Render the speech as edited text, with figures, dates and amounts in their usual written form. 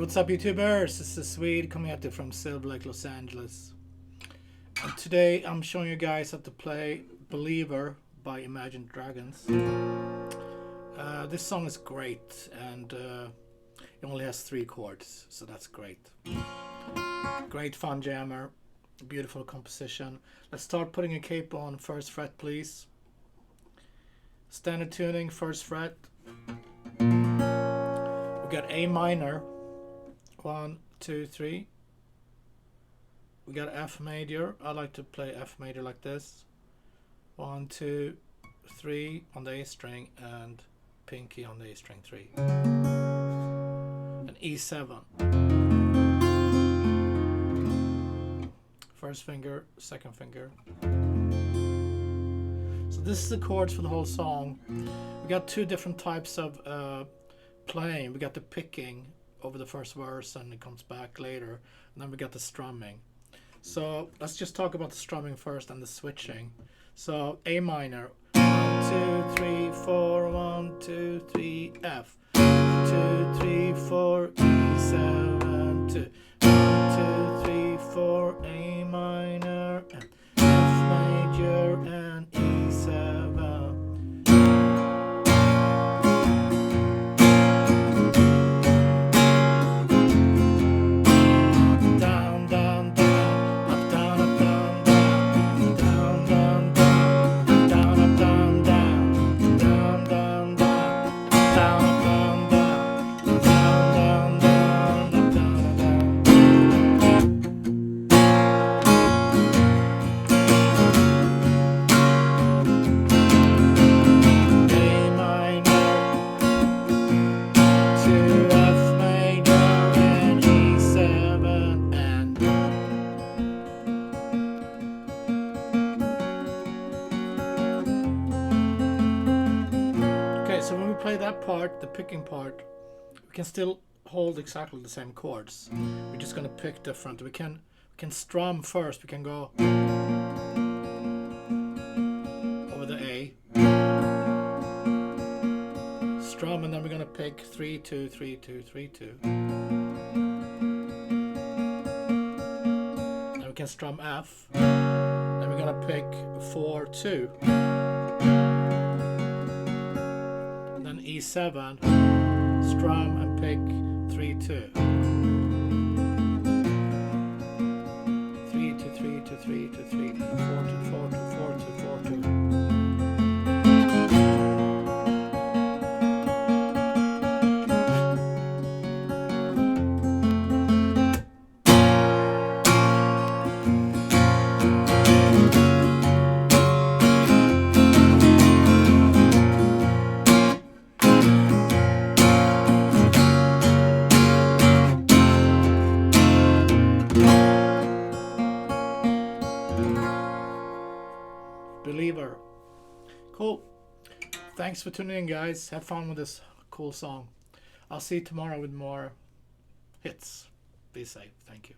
what's up YouTubers? This is Swede coming at you from Silver Lake, Los Angeles. And today I'm showing you guys how to play Believer by Imagine Dragons. This song is great and it only has 3 chords, so that's great. Great fun jammer, beautiful composition. Let's start putting a capo on 1st fret please. Standard tuning, 1st fret. We got A minor, 1, 2, 3. We got F major. I like to play F major like this. 1, 2, 3 on the A string and pinky on the A string 3. And E7. 1st finger, 2nd finger. So this is the chords for the whole song. We got 2 different types of playing. We got the picking over the 1st verse and it comes back later, and then we got the strumming. So let's just talk about the strumming first and the switching. So A minor, 1, 2, 3, 4, 1, 2, 3, F, 2, 3, 4, E7, 2, 1, 2, 3, 4, A minor, and F major and E7. So when we play that part, the picking part, we can still hold exactly the same chords. We're just going to pick different. We can strum first. We can go over the A, strum, and then we're going to pick 3, 2, 3, 2, 3, 2. Then we can strum F. Then we're going to pick 4, 2. E7, strum and pick 3, 2. 3 to 3 to 3 to 3 to 4 to 4 to 4 to 4 to. Believer. Cool. Thanks for tuning in, guys. Have fun with this cool song. I'll see you tomorrow with more hits. Be safe. Thank you.